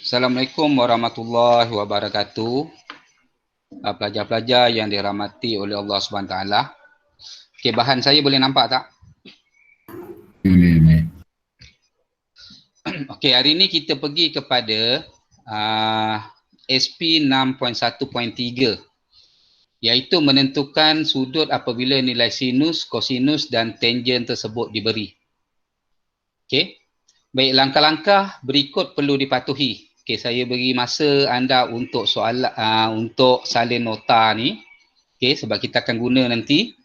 Assalamualaikum warahmatullahi wabarakatuh. Pelajar-pelajar yang dirahmati oleh Allah SWT. Okey, bahan saya boleh nampak tak? Boleh. Okey, hari ini kita pergi kepada SP 6.1.3, iaitu menentukan sudut apabila nilai sinus, kosinus dan tangent tersebut diberi. Okey. Baik, langkah-langkah berikut perlu dipatuhi. Okey, saya beri masa anda untuk soalan untuk salin nota ni. Okey, sebab kita akan guna nanti.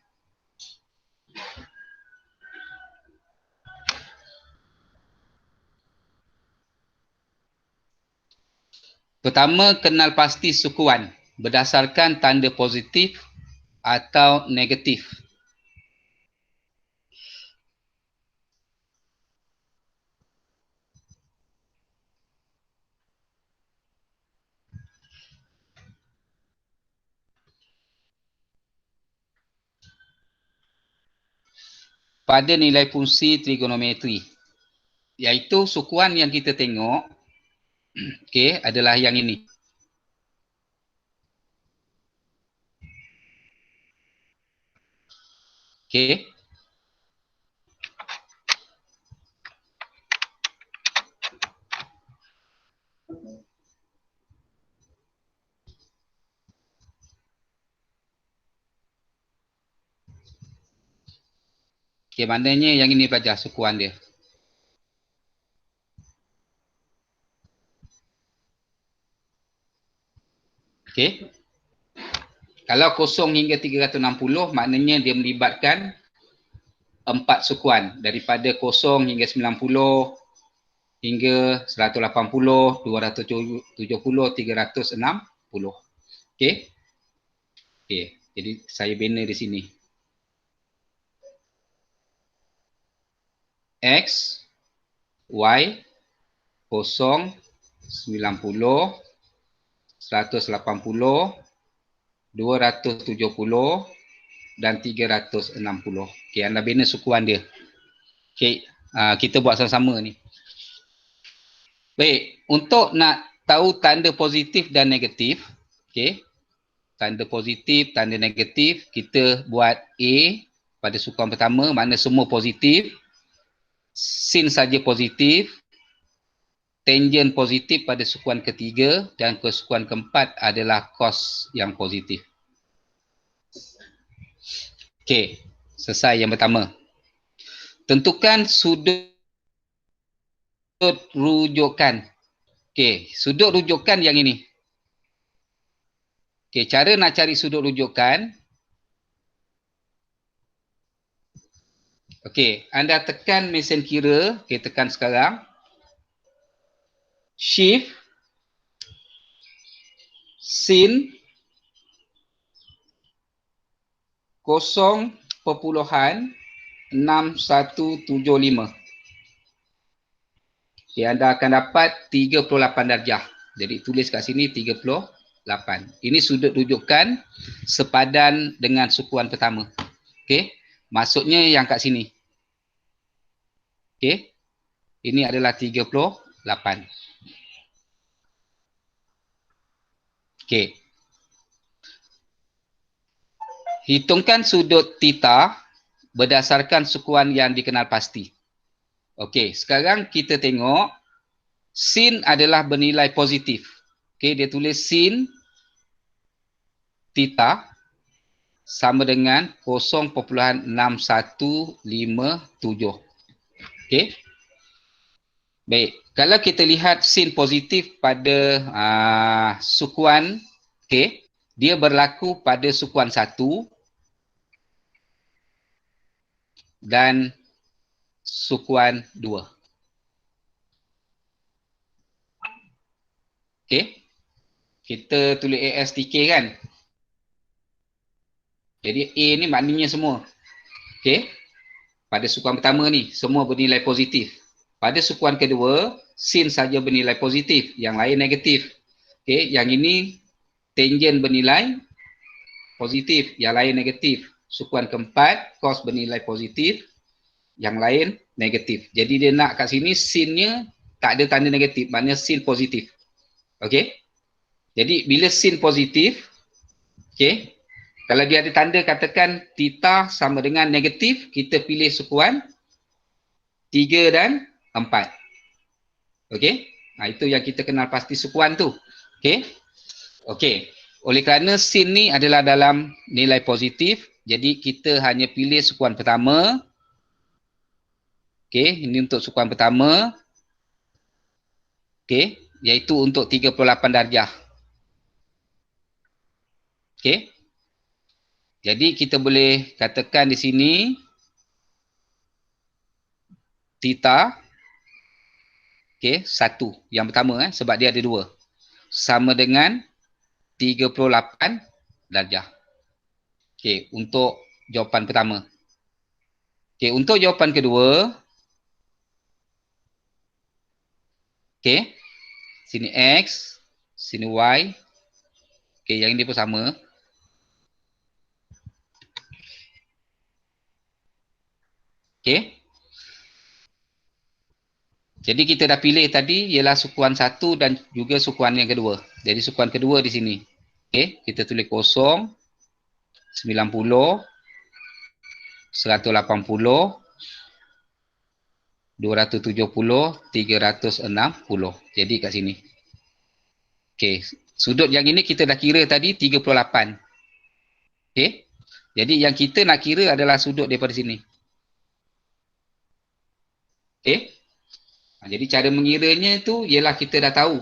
Pertama, kenal pasti sukuan berdasarkan tanda positif atau negatif. Pada nilai fungsi trigonometri, iaitu sukuan yang kita tengok okey, adalah yang ini. Okey. Okey, maknanya yang ini pelajar sukuan dia. Okey. Kalau 0 hingga 360, maknanya dia melibatkan 4 sukuan. Daripada 0 hingga 90, hingga 180, 270, 360. Okey. Okey, jadi saya bina di sini. X, Y, 0, 90, 180, 270 dan 360. Okey, anda bina sukuan dia. Okey, kita buat sama-sama ni. Baik, untuk nak tahu tanda positif dan negatif, okey, tanda positif, tanda negatif, kita buat A pada sukuan pertama, mana semua positif, sin saja positif, tangent positif pada sukuan ketiga, dan ke sukuan keempat adalah cos yang positif. Okey, selesai yang pertama. Tentukan sudut rujukan. Okey, sudut rujukan yang ini. Okey, cara nak cari sudut rujukan. Okey, anda tekan mesin kira. Okey, tekan sekarang. Shift. Sin 0.6175. Okay, anda akan dapat 38 darjah. Jadi tulis kat sini 38. Ini sudut rujukan sepadan dengan sukuan pertama. Okey, maksudnya yang kat sini. Okey, ini adalah 38. Okey. Hitungkan sudut theta berdasarkan sukuan yang dikenal pasti. Okey, sekarang kita tengok sin adalah bernilai positif. Okey, dia tulis sin theta sama dengan 0.6157. Okey. Baik, kalau kita lihat sin positif pada sukuan, okey, dia berlaku pada sukuan 1 dan sukuan 2. Okey. Kita tulis ASTK kan. Jadi A ni maknanya semua. Okey. Pada sukuan pertama ni semua bernilai positif. Pada sukuan kedua sin saja bernilai positif, yang lain negatif. Okey, yang ini tangent bernilai positif, yang lain negatif. Sukuan keempat cos bernilai positif, yang lain negatif. Jadi dia nak kat sini sin-nya tak ada tanda negatif, maknanya sin positif. Okey? Jadi bila sin positif, okey, kalau dia ada tanda katakan theta sama dengan negatif, kita pilih sukuan 3 dan 4. Okey? Itu yang kita kenal pasti sukuan tu. Okey? Okey. Oleh kerana sin ni adalah dalam nilai positif, jadi kita hanya pilih sukuan pertama. Okey, ini untuk sukuan pertama. Okey, iaitu untuk 38 darjah. Okey. Jadi kita boleh katakan di sini theta, okey, 1 yang pertama sebab dia ada 2. Sama dengan 38 darjah. Okey, untuk jawapan pertama. Okey, untuk jawapan kedua, okey, sini X, sini Y. Okey, yang ini pun sama. Okey. Jadi kita dah pilih tadi ialah sukuan 1 dan juga sukuan yang kedua. Jadi sukuan kedua di sini. Okey, kita tulis 0, 90, 180, 270, 360. Jadi kat sini. Okey, sudut yang ini kita dah kira tadi 38. Okey. Jadi yang kita nak kira adalah sudut daripada sini. Okey. Jadi cara mengiranya tu ialah kita dah tahu.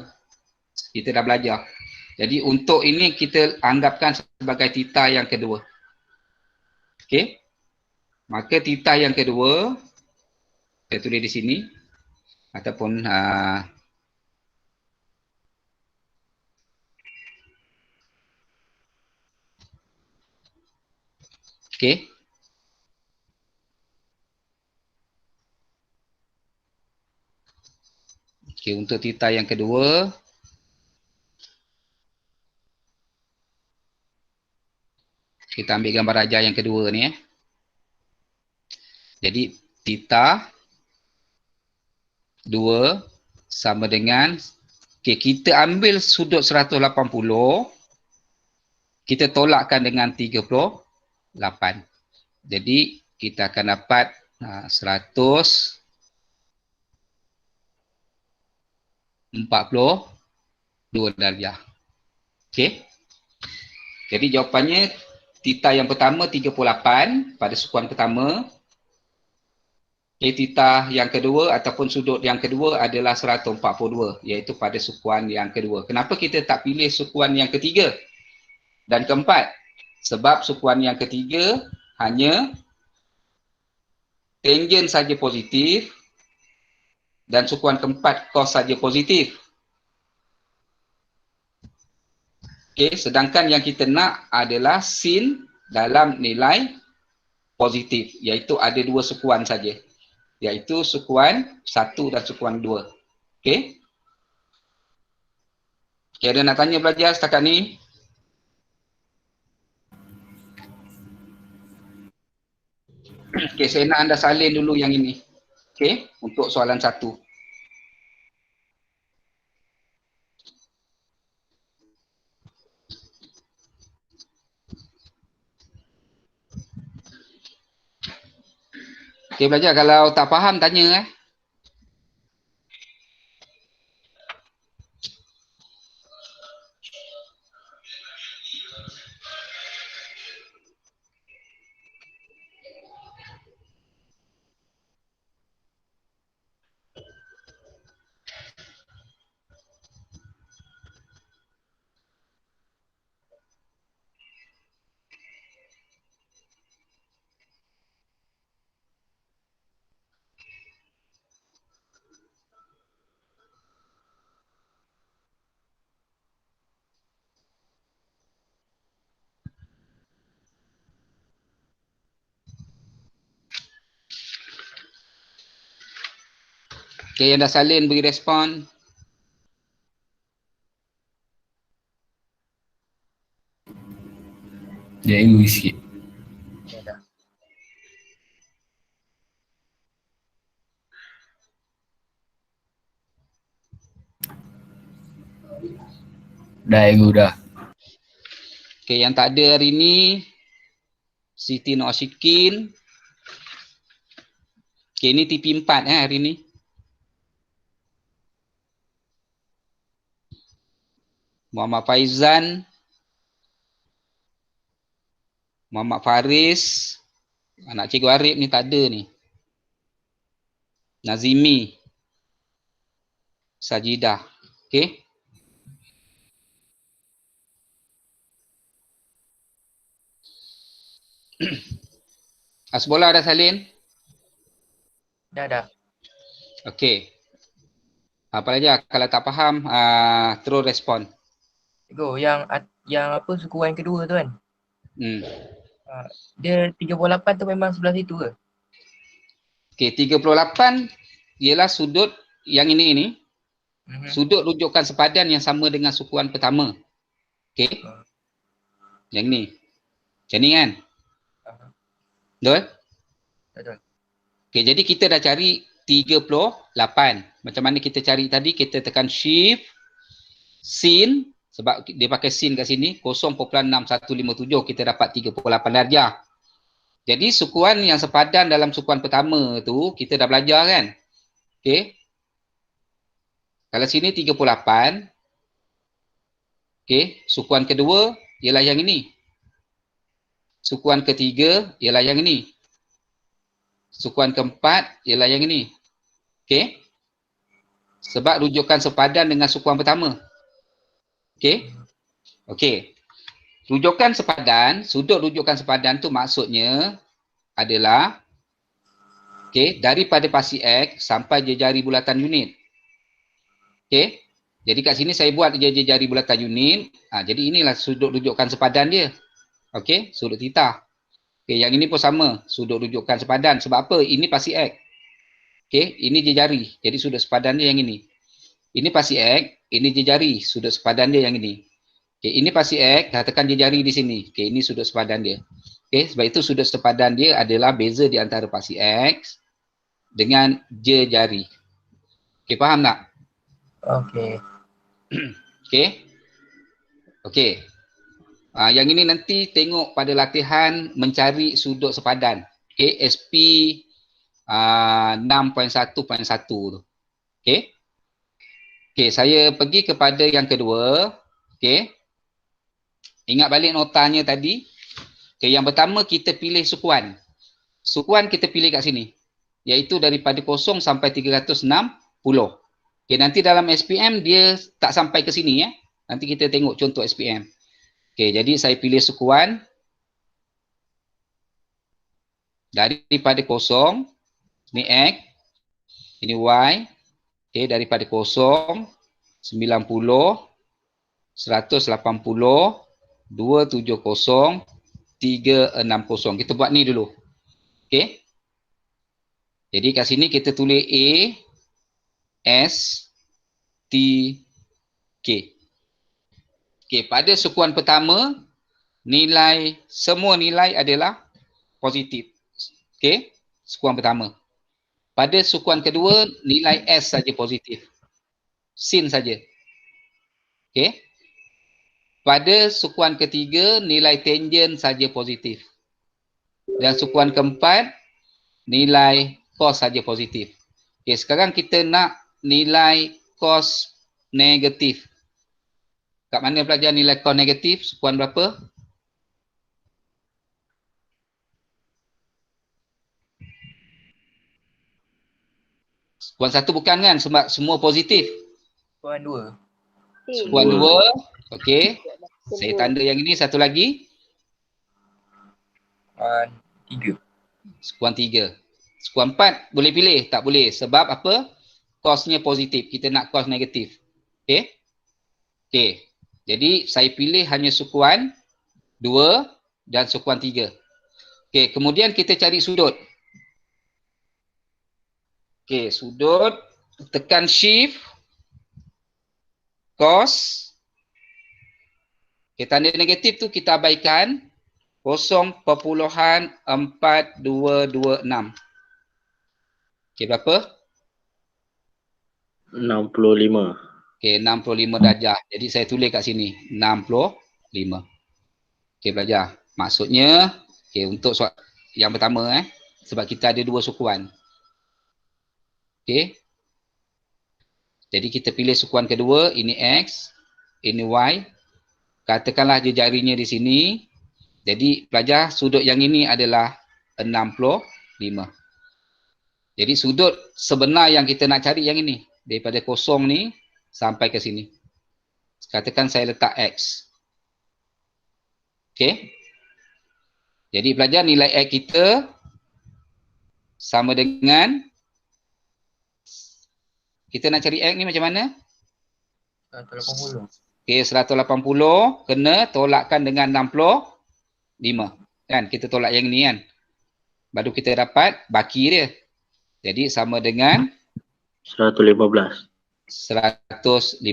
Kita dah belajar. Jadi untuk ini kita anggapkan sebagai theta yang kedua. Okey. Maka theta yang kedua saya tulis di sini ataupun okey. Okey, untuk theta yang kedua kita ambil gambar rajah yang kedua ni . Jadi theta 2 sama dengan, okey, kita ambil sudut 180, kita tolakkan dengan 38. Jadi kita akan dapat 142 darjah. Okey. Jadi jawapannya theta yang pertama 38 pada sukuan pertama. Theta yang kedua ataupun sudut yang kedua adalah 142 iaitu pada sukuan yang kedua. Kenapa kita tak pilih sukuan yang ketiga dan keempat? Sebab sukuan yang ketiga hanya tangent saja positif dan sukuan keempat cos saja positif. Okey, sedangkan yang kita nak adalah sin dalam nilai positif iaitu ada 2 sukuan saja. Iaitu sukuan 1 dan sukuan 2. Okey. Okay, ada nak tanya belajar setakat ni? Okey, saya nak anda salin dulu yang ini. Okey, untuk soalan 1. Okey, belajar kalau tak faham tanya . Okey, yang dah salin beri respon. Dia ilmu sikit. Dah ego dah. Okay, yang tak ada hari ni Siti Nur Ashikin. Okay, ni TP4 hari ni. Muhammad Faizan, Muhammad Faris, anak Cikgu Arif ni tak ada ni. Nazimi, Sajidah. Okay. Asbola dah salin? Dah. Okay. Apa lagi? Kalau tak faham, terus respon. Cikgu, yang apa suku yang kedua tu kan? Dia 38 tu memang sebelah situ ke? Okay, 38 ialah sudut yang ini ni. Sudut rujukan sepadan yang sama dengan sukuan pertama. Okay. Yang ni. Macam ni kan? Betul? Betul. Okay, jadi kita dah cari 38. Macam mana kita cari tadi? Kita tekan shift, sin, sebab dia pakai sin kat sini, 0.6157, kita dapat 38 darjah. Jadi sukuan yang sepadan dalam sukuan pertama tu, kita dah belajar kan? Okay. Kalau sini 38. Okay, sukuan kedua ialah yang ini. Sukuan ketiga ialah yang ini. Sukuan keempat ialah yang ini. Okay. Sebab rujukan sepadan dengan sukuan pertama. Okay. Okay. Rujukan sepadan, sudut rujukan sepadan tu maksudnya adalah okay, daripada pasi X sampai jejari bulatan unit. Okay. Jadi kat sini saya buat jejari bulatan unit. Jadi inilah sudut rujukan sepadan dia. Okay. Sudut theta. Okay. Yang ini pun sama. Sudut rujukan sepadan. Sebab apa? Ini pasi X. Okay. Ini jejari. Jadi sudut sepadan dia yang ini. Ini pasi X. Ini jejari. Sudut sepadan dia yang ini. Okay. Ini pasi X. Katakan jejari di sini. Okay. Ini sudut sepadan dia. Okay. Sebab itu sudut sepadan dia adalah beza di antara pasi X dengan jejari. Okay. Faham tak? Okay. Okay. Okay. Yang ini nanti tengok pada latihan mencari sudut sepadan. Okay. SP 6.1.1 tu. Okay. Okay. Saya pergi kepada yang kedua. Okay. Ingat balik notanya tadi. Okay. Yang pertama kita pilih sukuan. Sukuan kita pilih kat sini. Iaitu daripada 0 sampai 360. Okay, nanti dalam SPM dia tak sampai ke sini ya. Nanti kita tengok contoh SPM. Okay, jadi saya pilih sukuan daripada 0, ini X, ini Y. Okay, daripada 0, 90, 180, 270, 360. Kita buat ni dulu. Okay. Jadi kat sini kita tulis A, S, T, K. Okay, pada sukuan pertama, semua nilai adalah positif. Okay, sukuan pertama. Pada sukuan kedua, nilai S saja positif. Sin saja. Okay. Pada sukuan ketiga, nilai tangent saja positif. Dan sukuan keempat, nilai cos saja positif. Okay, sekarang kita nak nilai cos negatif. Kat mana belajar nilai cos negatif? Sukuan berapa? Sukuan 1 bukan kan? Sebab semua positif. Sukuan 2. Sukuan 2. Okey. Saya tanda yang ini. Satu lagi. Sukuan 3. Sukuan 3. Sukuan 4 boleh pilih? Tak boleh. Sebab apa? Cosnya positif. Kita nak cos negatif. Okey. Okey. Jadi saya pilih hanya sukuan 2 dan sukuan 3. Okey. Kemudian kita cari sudut. Okey. Sudut. Tekan shift. Cos. Okay, tanda negatif tu kita abaikan 0.4226. Okay, berapa? 65. Okey, 65 darjah. Jadi saya tulis kat sini 65. Okey, pelajar. Maksudnya, okey, untuk soal yang pertama sebab kita ada dua sukuan. Okey. Jadi kita pilih sukuan kedua, ini X, ini Y. Katakanlah je jarinya di sini. Jadi pelajar, sudut yang ini adalah 65. Jadi sudut sebenar yang kita nak cari yang ini. Daripada kosong ni sampai ke sini. Katakan saya letak X. Okey. Jadi pelajar, nilai X kita sama dengan, kita nak cari X ni macam mana? 180. Okey, 180 kena tolakkan dengan 65. Kan? Kita tolak yang ni kan. Baru kita dapat baki dia. Jadi sama dengan 115. 115.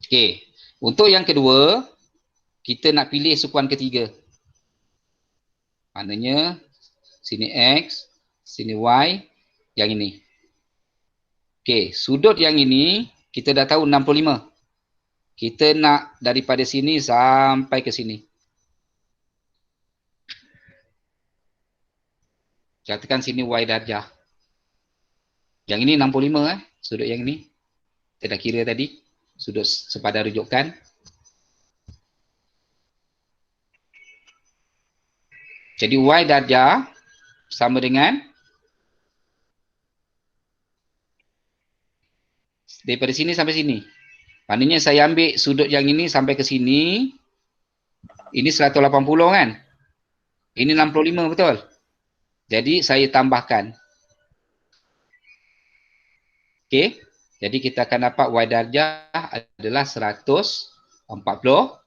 Okey. Untuk yang kedua, kita nak pilih sukuan ketiga. Maknanya sini X, sini Y, yang ini. Okey, sudut yang ini kita dah tahu 65. Kita nak daripada sini sampai ke sini. Katakan sini Y darjah. Yang ini 65 sudut yang ini. Kita dah kira tadi. Sudut sepadan rujukan. Jadi Y darjah sama dengan daripada sini sampai sini. Maknanya saya ambil sudut yang ini sampai ke sini. Ini 180 kan? Ini 65 betul? Jadi saya tambahkan. Okey. Jadi kita akan dapat Y darjah adalah 145.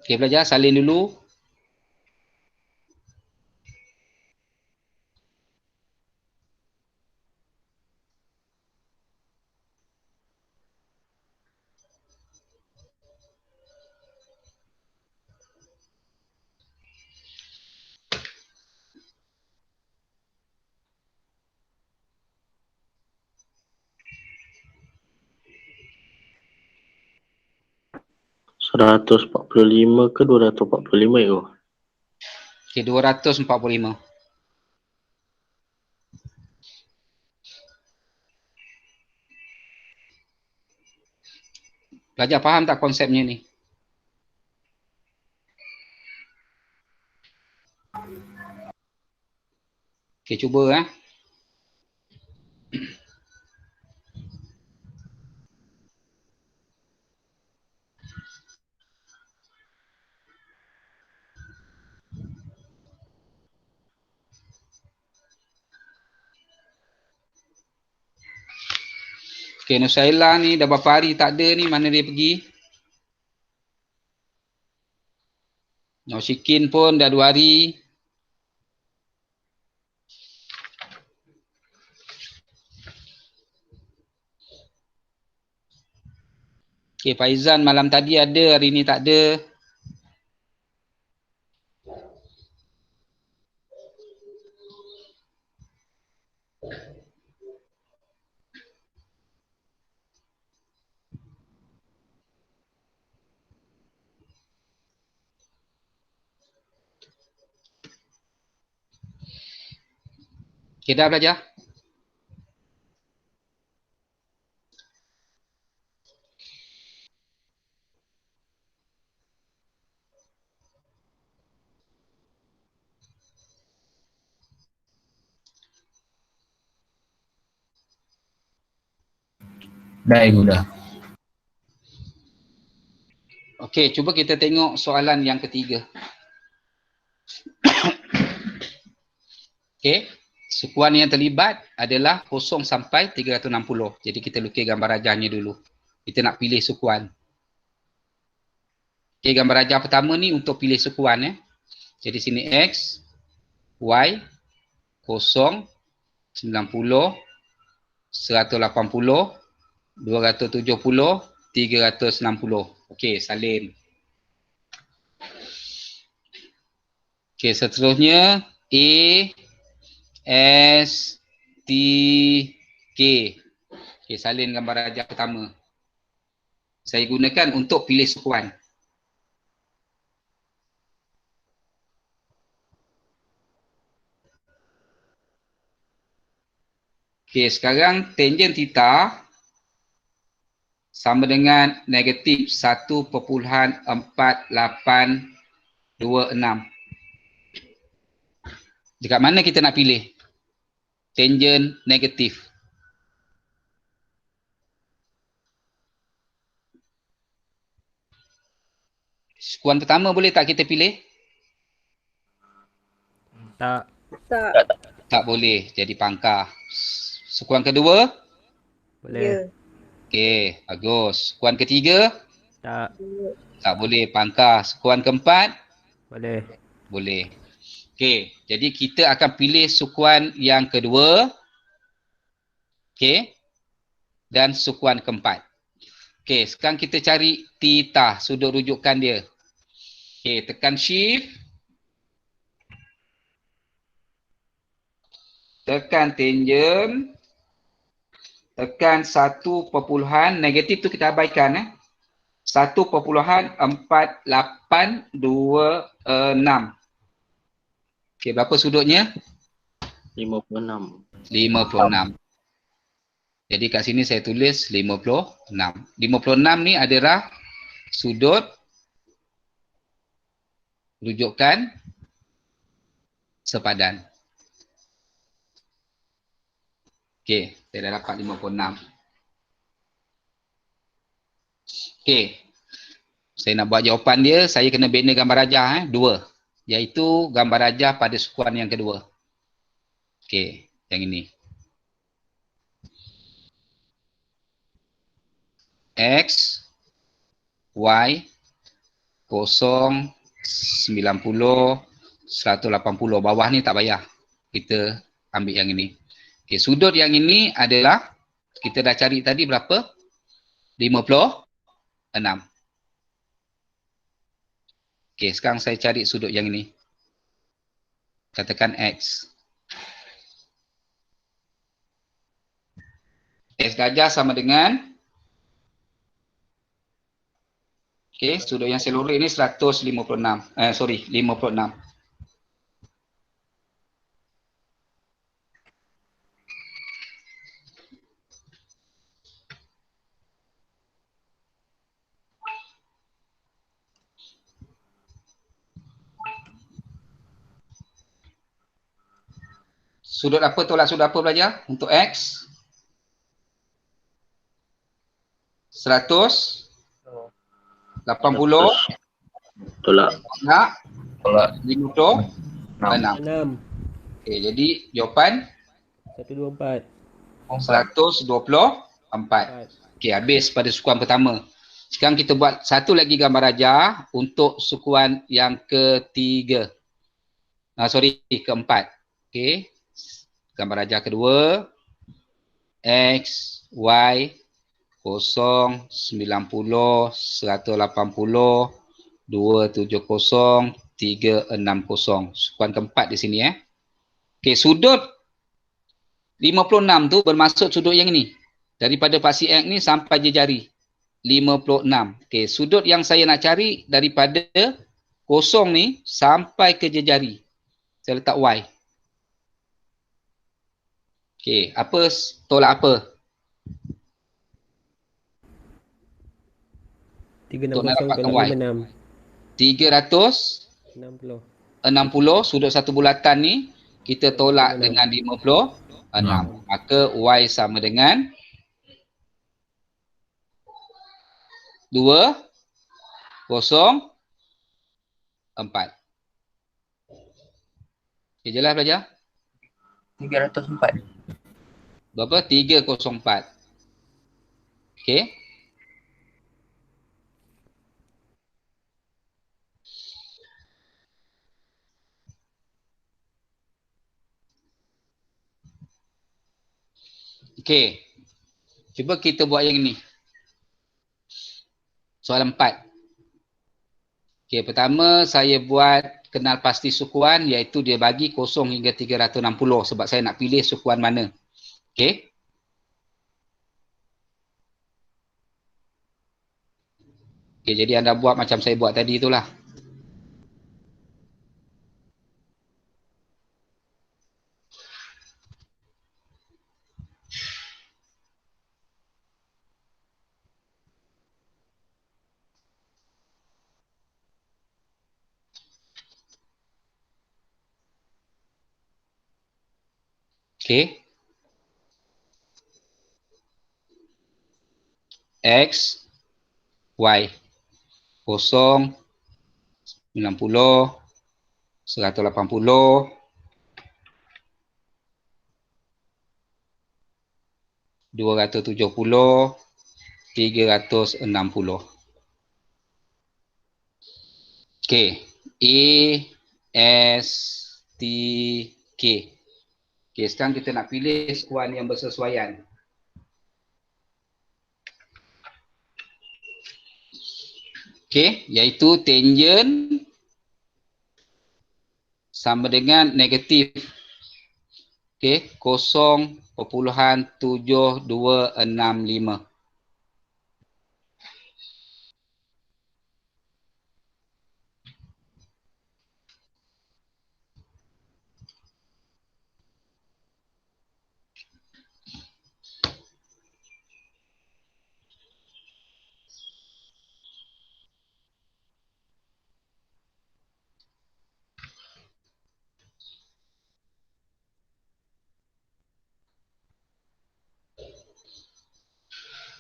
Okey, belajar salin dulu. Seratus 145 ke 245 itu? Okey, 245. Belajar faham tak konsepnya ni? Okey, cuba Okey, Nusaila ni dah berapa hari tak ada ni, mana dia pergi? Nosikin pun dah 2 hari. Okey, Faizan malam tadi ada, hari ni tak ada. Okey, dah belajar? Dah, Ibu, dah. Okey, cuba kita tengok soalan yang ketiga. Okey, sukuan yang terlibat adalah 0 sampai 360. Jadi kita lukis gambar rajahnya dulu. Kita nak pilih sukuan. Okey, gambar rajah pertama ni untuk pilih sukuan Jadi sini X, Y, 0, 90, 180, 270, 360. Okey, salin. Okey, seterusnya A, S, T, K. Okey, salin gambar rajah pertama. Saya gunakan untuk pilih sukuan. Okey, sekarang tangen theta sama dengan negatif 1.4826. Dekat mana kita nak pilih? Tangen negatif. Sukuan pertama boleh tak kita pilih? Tak. Tak. Tak boleh, jadi pangkah. Sukuan kedua? Boleh. Ya. Okey, bagus. Sukuan ketiga? Tak. Tak boleh, pangkah. Sukuan keempat? Boleh. Boleh. Okey, jadi kita akan pilih sukuan yang kedua. Okey. Dan sukuan keempat. Okey, sekarang kita cari theta, sudut rujukan dia. Okey, tekan shift. Tekan tangen. Tekan 1 perpuluhan, negatif tu kita abaikan 1.4826. Okey, berapa sudutnya? 56. 56. Jadi kat sini saya tulis 56. 56 ni adalah sudut rujukan sepadan. Okey, saya dah dapat 56. Okey. Saya nak buat jawapan dia, saya kena bina gambar rajah 2. Iaitu gambar rajah pada sukuan yang kedua. Okey, yang ini. X, Y, 0, 90, 180. Bawah ni tak payah. Kita ambil yang ini. Okey, sudut yang ini adalah, kita dah cari tadi berapa? 56. Okey, sekarang saya cari sudut yang ini. Katakan X. X darjah sama dengan, okey, sudut yang seluruh ini 156. 56. Sudut apa, tolak sudut apa belajar? Untuk X? 180. Tolak. Nak? Tolak 56. 6. Okey, jadi jawapan 124. 124. Okey, habis pada sukuan pertama. Sekarang kita buat satu lagi gambar rajah untuk sukuan yang ketiga. Keempat. Okey. Gambar rajah kedua. X, Y, 0, 90, 180, 270, 360. Sukuan keempat di sini Okey, sudut 56 tu bermaksud sudut yang ini. Daripada paksi X ni sampai jejari. 56. Okey, sudut yang saya nak cari daripada kosong ni sampai ke jejari. Saya letak Y. Okey, apa tolak apa? 360 360 sudut satu bulatan ni kita tolak dengan 56. Maka Y sama dengan 204. Okey, jelas belajar? 304. Berapa? 304. Okey. Okey. Cuba kita buat yang ini. Soalan 4. Okey, pertama saya buat kenal pasti sukuan iaitu dia bagi 0 hingga 360 sebab saya nak pilih sukuan mana. Okey. Okey, jadi anda buat macam saya buat tadi itulah. Okey. X, Y. 0, 90, 180, 270, 360. Okey. A, S, T, K. Okey, sekarang kita nak pilih sukuan yang bersesuaian. Okey, iaitu tangent sama dengan negatif. Okey, 0.7265.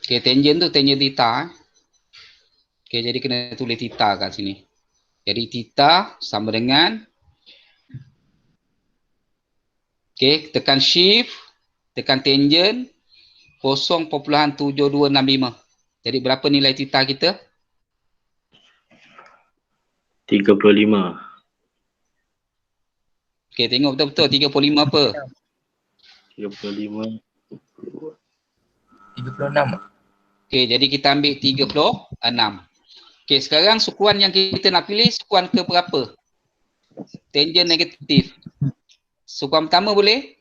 Okey, tangent tu tangent theta. Okey, jadi kena tulis theta kat sini. Jadi theta sama dengan, okey, tekan shift, tekan tangent 0.7265. Jadi berapa nilai theta kita? 35. Okey, tengok betul-betul 35 apa? 35. 36. Okey, jadi kita ambil 36. Okey, sekarang sukuan yang kita nak pilih sukuan ke berapa? Tangent negatif. Sukuan pertama boleh?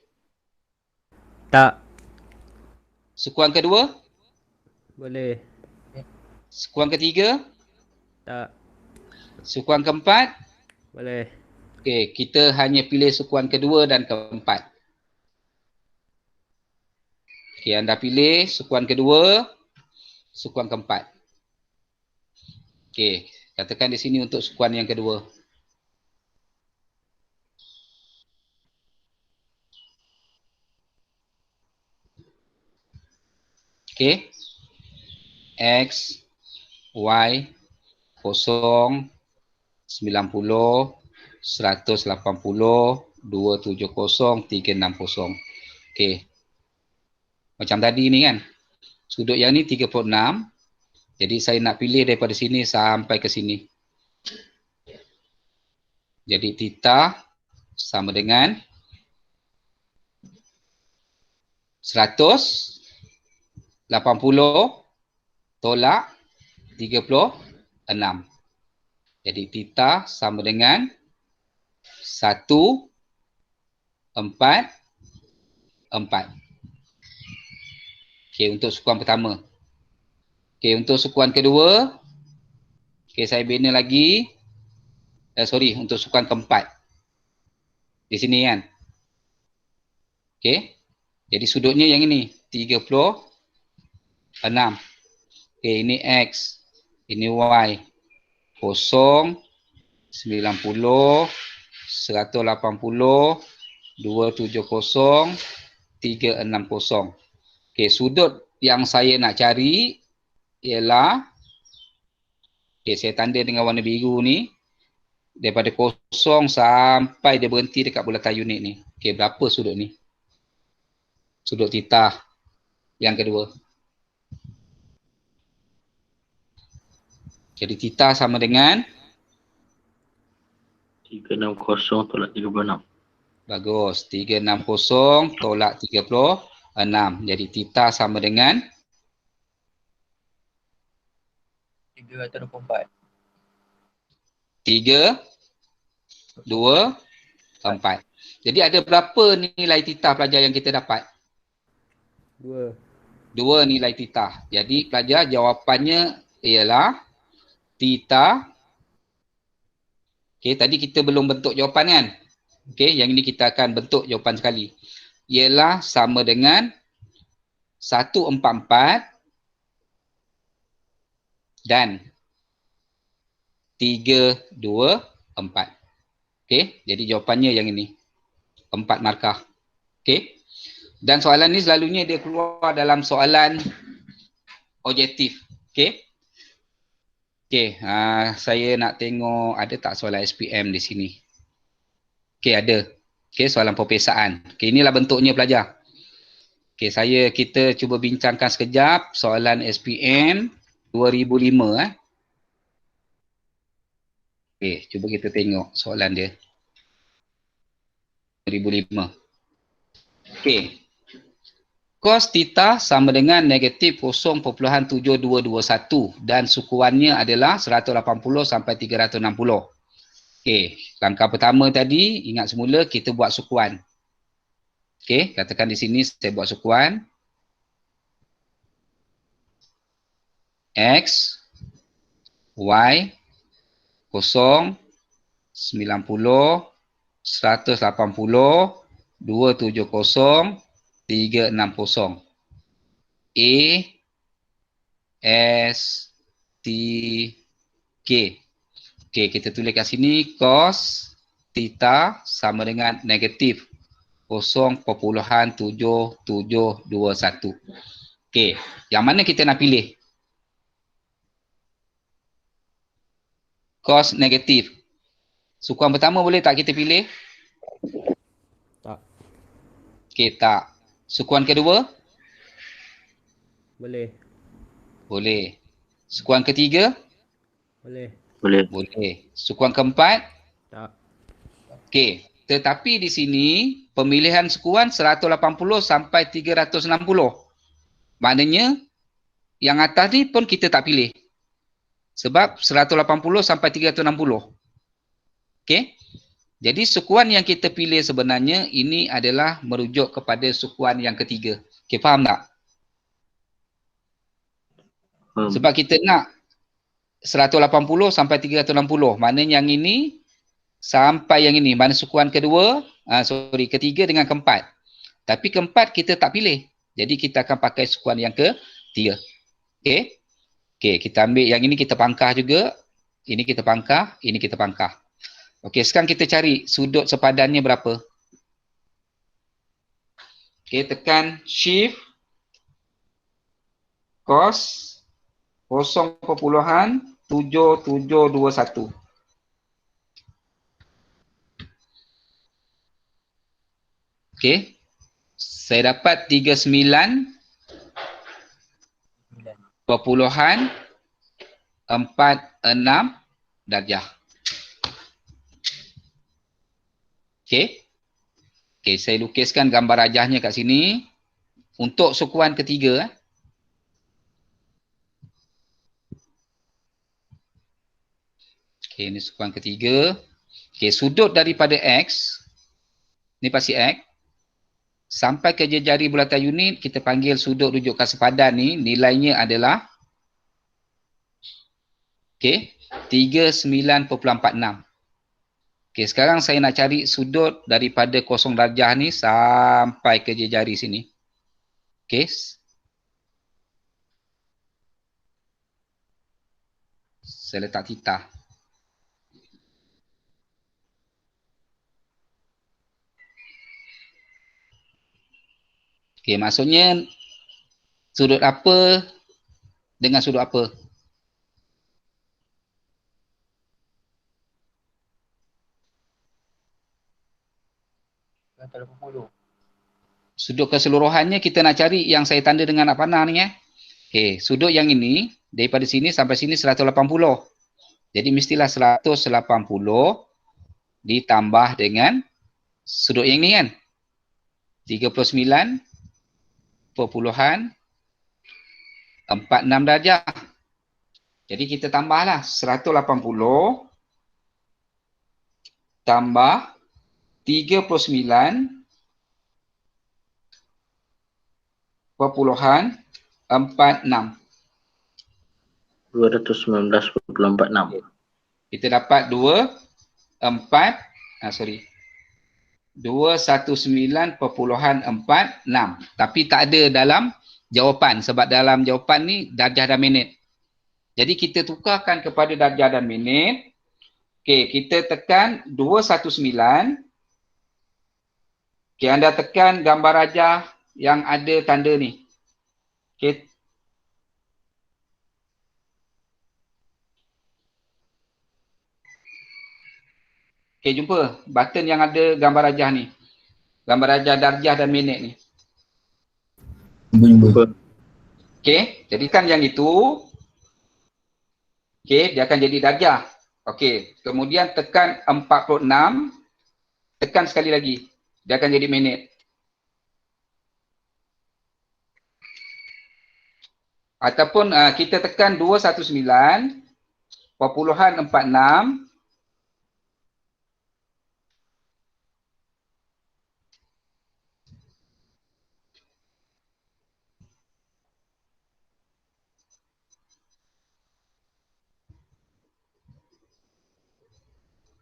Tak. Sukuan kedua? Boleh. Sukuan ketiga? Tak. Sukuan keempat? Boleh. Okey, kita hanya pilih sukuan kedua dan keempat. Okey, anda pilih sukuan kedua, sukuan keempat. Okey, katakan di sini untuk sukuan yang kedua. Okey. X, Y, 0, 90, 180, 270, 360. Okey. Macam tadi ni kan. Sudut yang ni 36. Jadi saya nak pilih daripada sini sampai ke sini. Jadi theta sama dengan 180 tolak 36. Jadi theta sama dengan 144. Okey, untuk sukuan pertama. Okey, untuk sukuan kedua. Okey, saya bina lagi. Untuk sukuan keempat. Di sini kan. Okey. Jadi sudutnya yang ini. 36. Okey, ini X. Ini Y. 0, 90, 180, 270, 360. Okey, sudut yang saya nak cari ialah, okey, saya tanda dengan warna biru ni, daripada 0 sampai dia berhenti dekat bulatan unit ni. Okey, berapa sudut ni? Sudut theta yang kedua. Jadi theta sama dengan 360 tolak 36. bagus, 360 tolak 36. Jadi theta sama dengan 324. 3 2, 4. Jadi ada berapa nilai titah pelajar yang kita dapat? 2. 2 nilai titah. Jadi pelajar jawapannya ialah titah. Okey, tadi kita belum bentuk jawapan kan? Okey, yang ini kita akan bentuk jawapan sekali. Ialah sama dengan 144 dan 324. Okey, jadi jawapannya yang ini. 4 markah. Okey. Dan soalan ni selalunya dia keluar dalam soalan objektif. Okey. Okey, saya nak tengok ada tak soalan SPM di sini. Okey, ada. Okey, soalan peperiksaan. Okey, inilah bentuknya pelajar. Okey, kita cuba bincangkan sekejap soalan SPM 2005 . Okey, cuba kita tengok soalan dia. 2005. Okey. Cos theta sama dengan negatif 0.7221 dan sukuannya adalah 180 sampai 360. Okey, langkah pertama tadi ingat semula kita buat sukuan. Okey, katakan di sini saya buat sukuan X, Y, 0, 90, 180, 270, 360. A, S, T, K. Okey, kita tulis kat sini cos theta sama dengan negatif 0.7721. Okey, yang mana kita nak pilih? Cos negatif. Sukuan pertama boleh tak kita pilih? Tak. Okey, tak. Sukuan kedua? Boleh. Boleh. Sukuan ketiga? Boleh. Boleh. Boleh. Sukuan keempat? Tak. Okey. Tetapi di sini pemilihan sukuan 180 sampai 360. Maknanya yang atas ni pun kita tak pilih. Sebab 180 sampai 360. Okey. Jadi sukuan yang kita pilih sebenarnya ini adalah merujuk kepada sukuan yang ketiga. Okey, faham tak? Sebab kita nak 180 sampai 360. Maknanya yang ini sampai yang ini. Mana sukuan kedua, ketiga dengan keempat. Tapi keempat kita tak pilih. Jadi kita akan pakai sukuan yang ketiga. Okey. Okey, kita ambil yang ini kita pangkah juga. Ini kita pangkah, ini kita pangkah. Okey, sekarang kita cari sudut sepadannya berapa. Okey, tekan shift cos 0.7721. Okey. Saya dapat 39.46 darjah. Okey. Okey, saya lukiskan gambar rajahnya kat sini. Untuk sukuan ketiga. Okey, ini sukuan ketiga. Okey, sudut daripada X. Ni pasti X. Sampai ke jari bulatan unit, kita panggil sudut rujukan sepadan ni. Nilainya adalah okey, 39.46. Okey, sekarang saya nak cari sudut daripada kosong darjah ni sampai ke jari sini. Okey. Saya letak titah. Okey, maksudnya sudut apa dengan sudut apa? Kata 80. Sudut keseluruhannya kita nak cari yang saya tanda dengan nak panah ni . Okey, sudut yang ini daripada sini sampai sini 180. Jadi mestilah 180 ditambah dengan sudut yang ni kan. 39.46 darjah. Jadi kita tambahlah 180 tambah 39,46. 219,46. Kita dapat 219,46. Tapi tak ada dalam jawapan. Sebab dalam jawapan ni darjah dan minit. Jadi kita tukarkan kepada darjah dan minit. Okey, kita tekan 219. Okey, anda tekan gambar rajah yang ada tanda ni. Okey. Okey, jumpa button yang ada gambar rajah ni. Gambar rajah darjah dan minit ni. Jumpa. Okey, jadikan yang itu. Okey, dia akan jadi darjah. Okey, kemudian tekan 46. Tekan sekali lagi. Dia akan jadi minit. Ataupun kita tekan 219,46.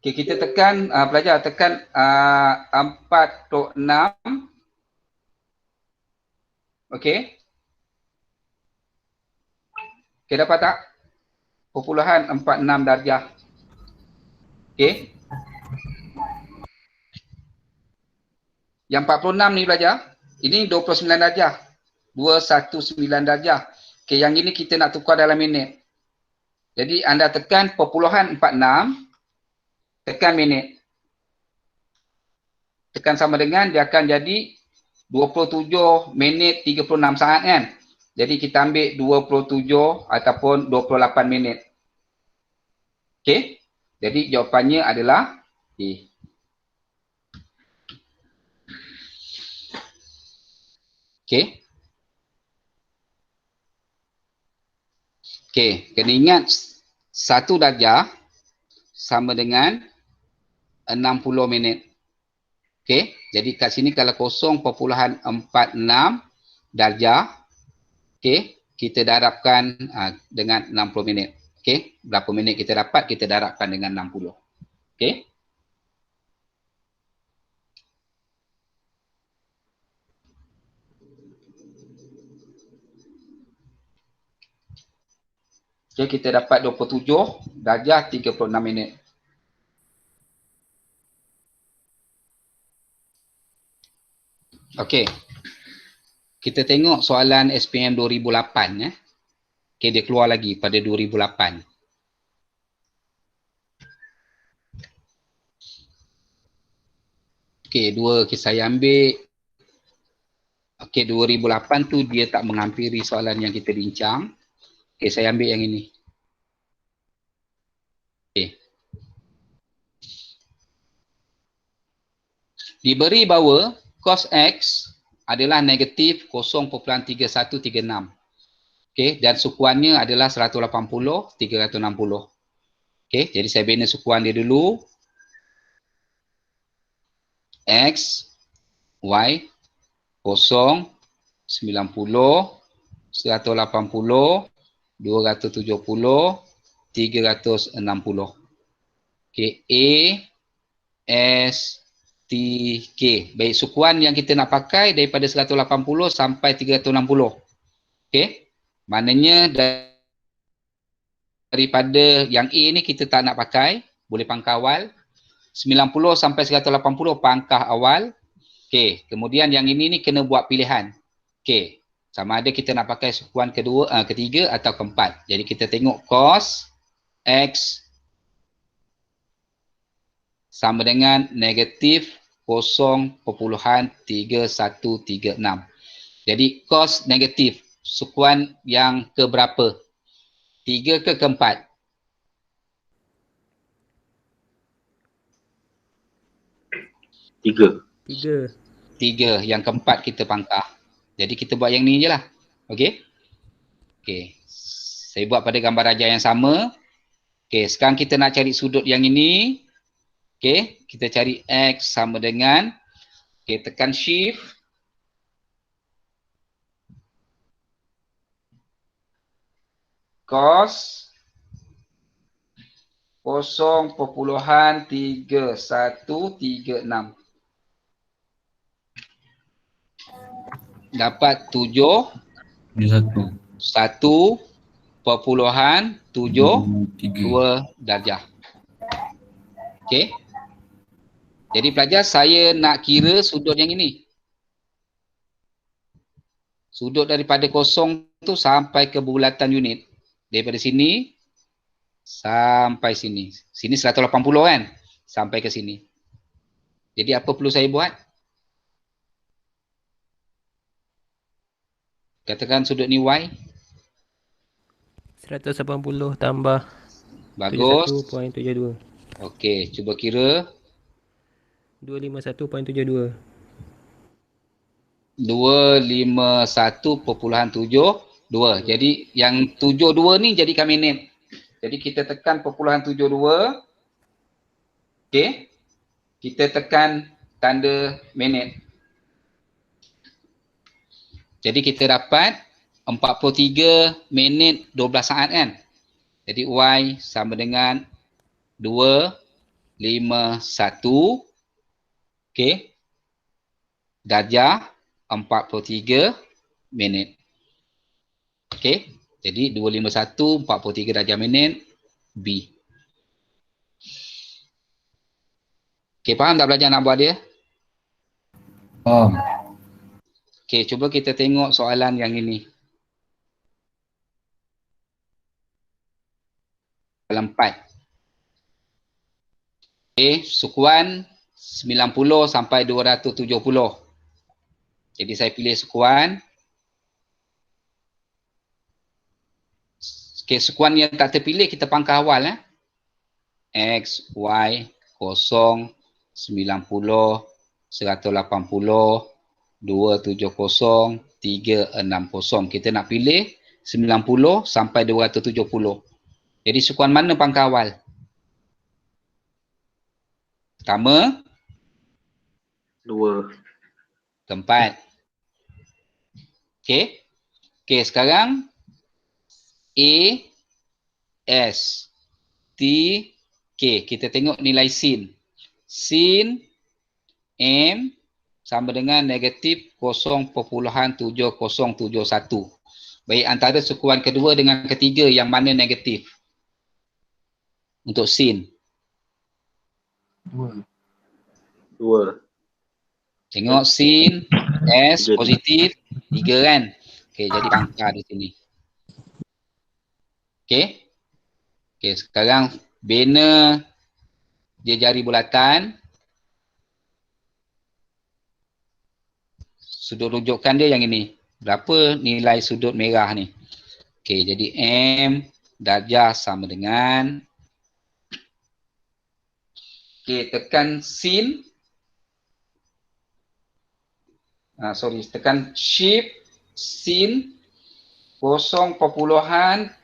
Okey, kita tekan, pelajar tekan 46. Okey. Okey, dapat tak? 0.46 darjah. Okey. Yang 46 ni pelajar, ini 29 darjah. 219 darjah. Okey, yang ini kita nak tukar dalam minit. Jadi anda tekan 0.46. Tekan minit. Tekan sama dengan dia akan jadi 27 minit 36 saat kan. Jadi kita ambil 27 ataupun 28 minit. Okey. Jadi jawapannya adalah A. Okey. Okey, kena ingat 1 darjah sama dengan 60 minit. Okey, jadi kat sini kalau 0.46 darjah, okey, kita darabkan dengan 60 minit. Okey, berapa minit kita dapat, kita darabkan dengan 60. Okey. Okey, kita dapat 27 darjah 36 minit. Okey. Kita tengok soalan SPM 2008 ya. Okey, dia keluar lagi pada 2008. Okey, dua saya ambil. Okey, 2008 tu dia tak menghampiri soalan yang kita bincang. Okey, saya ambil yang ini. Okey. Diberi bahawa cos X adalah negatif 0.3136. Okey, dan sukuannya adalah 180, 360. Okey, jadi saya bina sukuan dia dulu. X, Y, 0, 90, 180, 270, 360. Okey, A, S, T, K. Baik, sukuan yang kita nak pakai daripada 180 sampai 360. Okey. Maknanya daripada yang A ni kita tak nak pakai, boleh pangkah awal. 90 sampai 180 pangkah awal. Okey, kemudian yang ini ni kena buat pilihan. Okey, sama ada kita nak pakai sukuan ketiga atau keempat. Jadi kita tengok cos X sama dengan negatif 0.3136. Jadi cos negatif, sukuan yang keberapa? 3 ke keempat? 3. 3. Yang keempat kita pangkah. Jadi kita buat yang ni je lah. Okey? Okey. Saya buat pada gambar rajah yang sama. Okey, sekarang kita nak cari sudut yang ini. Okey, kita cari X sama dengan, okay, tekan shift. Cos 0.3136. Dapat 1.72 darjah. Okey. Jadi pelajar, saya nak kira sudut yang ini. Sudut daripada kosong tu sampai ke bulatan unit. Daripada sini sampai sini. Sini 180 kan? Sampai ke sini. Jadi apa perlu saya buat? Katakan sudut ni Y. 180 tambah Bagus. 71.72. Okey, cuba kira. 251.72. 251.72. Jadi yang 72 ni jadikan minit. Jadi kita tekan .72. Okey. Kita tekan tanda minit. Jadi kita dapat 43 minit 12 saat kan. Jadi Y sama dengan 251. Okey. Darjah 43 minit. Okey. Jadi 251, 43 darjah minit, B. Okey, faham tak belajar nak buat dia? Faham. Okey, cuba kita tengok soalan yang ini. Soalan 4. Okey, sukuan 90 sampai 270. Jadi saya pilih sukuan. Okey, sukuan yang tak terpilih kita pangkah awal X, Y, 0, 90, 180, 270, 360. Kita nak pilih 90 sampai 270. Jadi sukuan mana pangkah awal? Pertama, 2. keempat. Okey. Okey, sekarang A, S, T, K. Kita tengok nilai sin. Sin M sama dengan negatif 0.7071. Baik, antara sukuan kedua dengan ketiga yang mana negatif? Untuk sin. 2. 2. Tengok sin S positif 3 kan? Okey, jadi pangkah di sini. Okey. Okey, sekarang bina dia jari bulatan. Sudut rujukan dia yang ini. Berapa nilai sudut merah ni? Okey, jadi M darjah sama dengan, okey, tekan sin. Tekan shift sin 0.7071.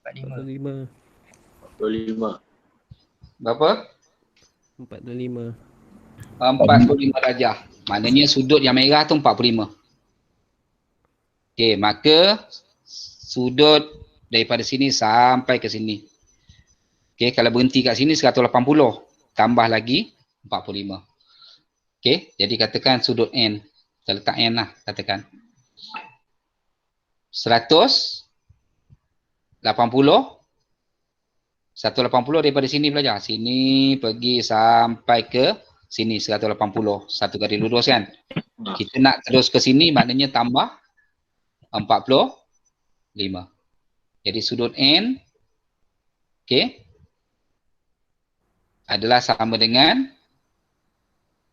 45. 45. 25. Berapa? 45. 45 darjah. Maknanya sudut yang merah tu 45. Okey, maka sudut daripada sini sampai ke sini. Okey, kalau berhenti kat sini 180. Tambah lagi 45. Okey, jadi katakan sudut N. Kita letak N lah, katakan. 180. 180 daripada sini belajar. Sini pergi sampai ke sini 180. Satu garis lurus kan. Kita nak terus ke sini maknanya tambah 45. Jadi sudut N, okey, adalah sama dengan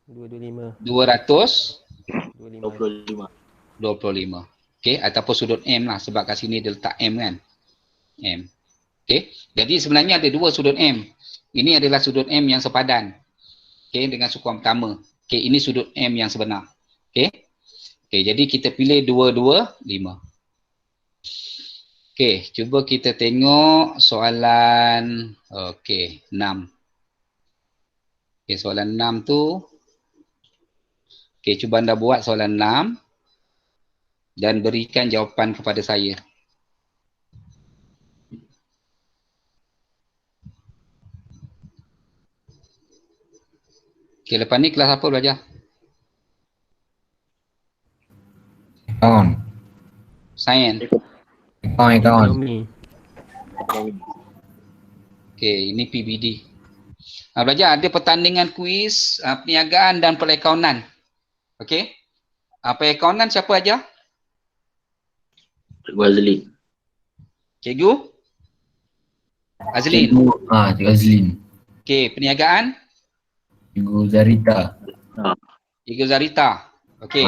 225. 225. 25. Okey, ataupun sudut M lah sebab kat sini dia letak M kan. M. Okey, jadi sebenarnya ada dua sudut M. Ini adalah sudut M yang sepadan. Okey, dengan sukuan pertama. Okey, ini sudut M yang sebenar. Okey. Okey, jadi kita pilih 225. Okey, cuba kita tengok soalan okey, 6. Okey, soalan 6 tu okey, cuba anda buat soalan 6 dan berikan jawapan kepada saya. Okey, lepas ni kelas apa belajar? Account. Sains. Account. Ekonomi. Okey, ini PBD. Belajar ada pertandingan kuis, perniagaan dan perakaunan. Okey. Perakaunan siapa ajar? Cikgu Azlin. Cikgu Azlin. Cikgu Azlin. Okey, perniagaan Cikgu Zarita. Cikgu Zarita. Okey.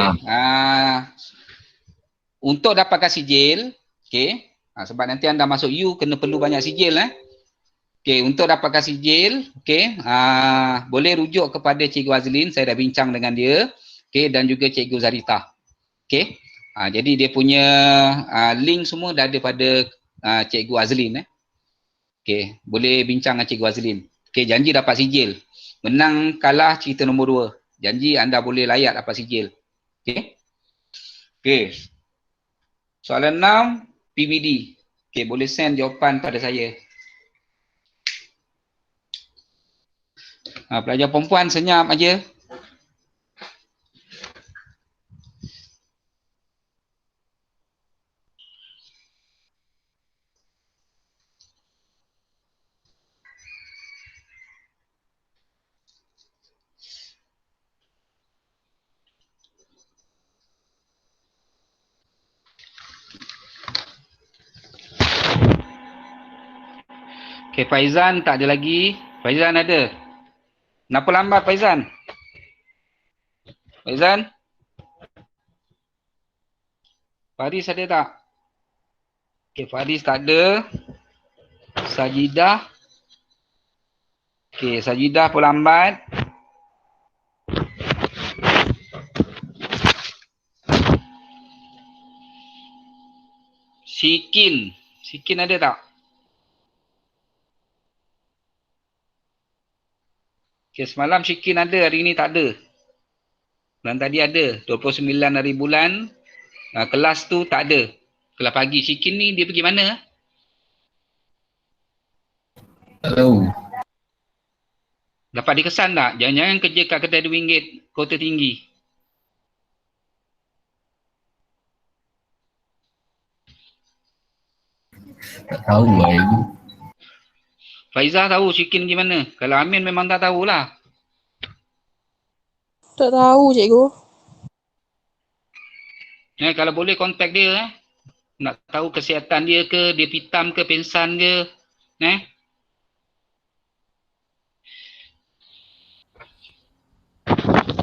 Untuk dapatkan sijil, okey. Sebab nanti anda masuk U kena perlu banyak sijil Okey, untuk dapatkan sijil, okey, boleh rujuk kepada Cikgu Azlin, saya dah bincang dengan dia. Okey, dan juga Cikgu Zarita. Okey. Jadi dia punya link semua dah ada pada Cikgu Azlin Okey, boleh bincang dengan Cikgu Azlin. Okey, janji dapat sijil. Menang kalah cerita nombor 2. Janji anda boleh layak dapat sijil. Okey. Okey. Soalan 6 PBD. Okey, boleh send jawapan pada saya. Pelajar perempuan senyap aja. Okey, Faizan tak ada lagi. Faizan ada. Kenapa lambat Faizan? Faizan? Faris ada tak? Okey, Faris tak ada. Sajidah. Okey, Sajidah pun lambat. Sikin. Sikin ada tak? Okey, semalam Sikin ada, hari ni tak ada. Bulan tadi ada, 29 hari bulan. Kelas tu tak ada. Kelas pagi. Sikin ni dia pergi mana? Tak tahu. Dapat dikesan tak? Jangan-jangan kerja kat kedai RM2 kota tinggi. Tak tahu lah ibu. Faizah tahu Sikin pergi mana? Kalau Amin memang tak tahulah. Tak tahu cikgu. Kalau boleh kontak dia nak tahu kesihatan dia ke, dia pitam ke, pingsan ke.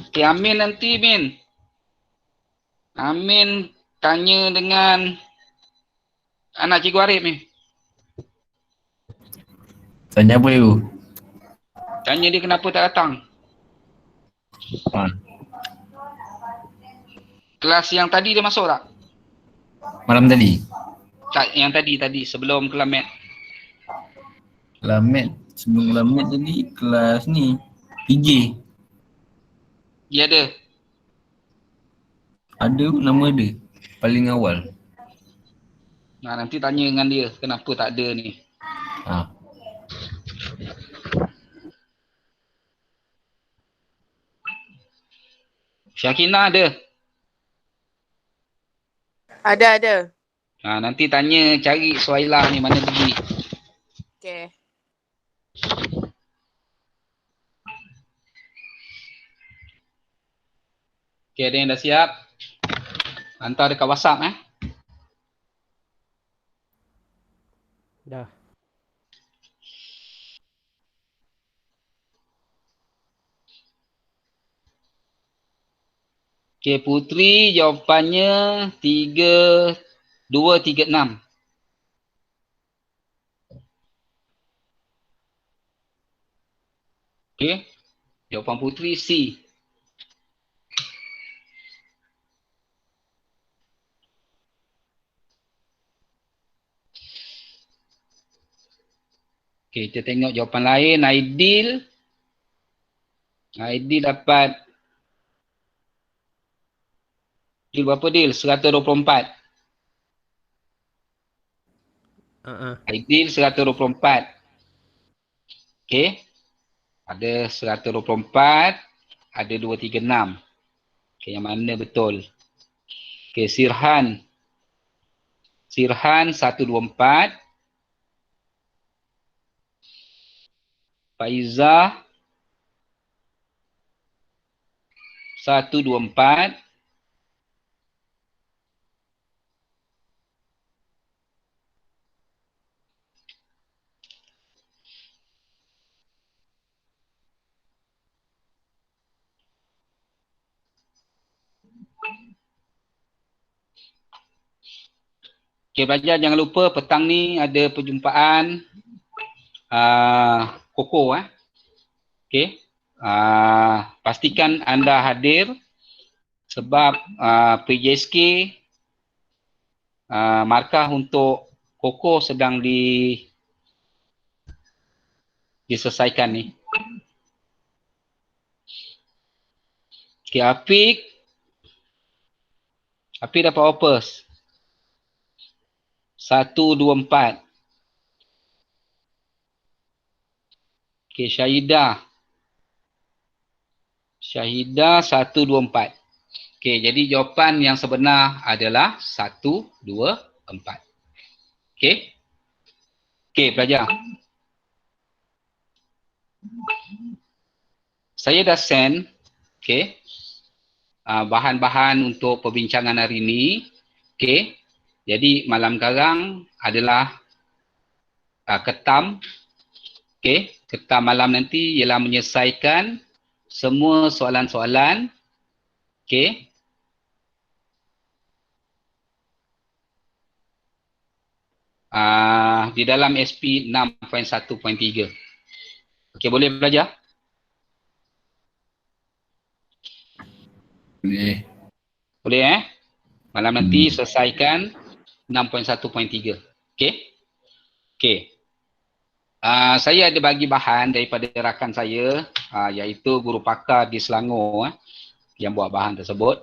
Okay, Amin nanti, Min. Amin tanya dengan anak Cikgu Arif ni. Tanya apa ibu? Tanya dia kenapa tak datang. Kelas yang tadi dia masuk tak? Malam tadi? Tak, yang tadi sebelum kelas mat. Kelas mat. Sebelum kelas mat tadi kelas ni. PJ. Dia ada. Ada pun nama dia. Paling awal. Nanti tanya dengan dia kenapa tak ada ni. Syakina ada. Ada. Nanti tanya cari Suhailah ni mana pergi. Okey. Okey, ada yang dah siap? Hantar dekat WhatsApp Dah. Okey, Putri jawapannya 3, 2, 3, 6. Okey. Jawapan Putri C. Okey, kita tengok jawapan lain. Aidil dapat Dil berapa Dil? 124. Aidil 124. Okey. Ada 124, ada 236. Okey, yang mana betul? Okey, Sirhan 124. Faizah 124. Okey, pelajar jangan lupa petang ni ada perjumpaan Koko. Okey. Pastikan anda hadir sebab PJSK markah untuk Koko sedang diselesaikan ni. Okey, Afiq dapat opus 124. Okey, Syahidah 124. Okey, jadi jawapan yang sebenar adalah 124. Okey. Okey, pelajar. Saya dah send bahan-bahan untuk perbincangan hari ini. Okey. Jadi malam sekarang adalah ketam. Okey, ketam malam nanti ialah menyelesaikan semua soalan-soalan. Okey. Di dalam SP 6.1.3. Okey, boleh belajar? Boleh Malam nanti selesaikan 6.1.3. Okey? Okey. Saya ada bagi bahan daripada rakan saya iaitu guru pakar di Selangor yang buat bahan tersebut.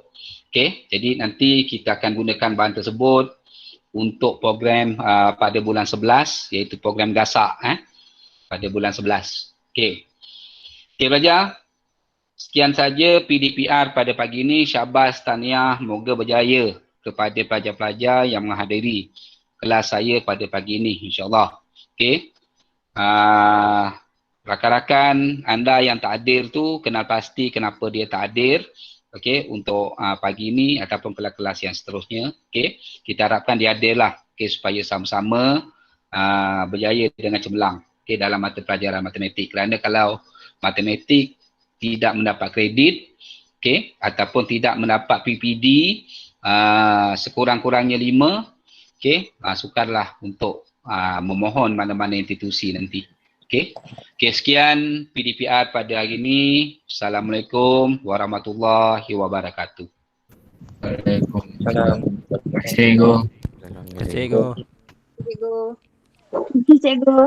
Okey, jadi nanti kita akan gunakan bahan tersebut untuk program pada bulan 11 iaitu program gasak pada bulan 11. Okey. Okey pelajar. Sekian saja PDPR pada pagi ini. Syabas, tahniah, moga berjaya kepada pelajar-pelajar yang menghadiri kelas saya pada pagi ini, insyaAllah. Okey. Rakan-rakan anda yang tak hadir tu, kenal pasti kenapa dia tak hadir. Okey, untuk pagi ini ataupun kelas-kelas yang seterusnya. Okey, kita harapkan dia hadirlah. Okey, supaya sama-sama berjaya dengan cemerlang. Okey, dalam mata pelajaran matematik. Kerana kalau matematik tidak mendapat kredit, okey, ataupun tidak mendapat PPD sekurang-kurangnya 5, okey, sukarlah untuk memohon mana-mana institusi nanti. Okey. Okey, sekian PDPR pada hari ini. Assalamualaikum warahmatullahi wabarakatuh. Waalaikumsalam. Terima kasih, Cikgu. Terima kasih, Cikgu. Cikgu. Cikgu.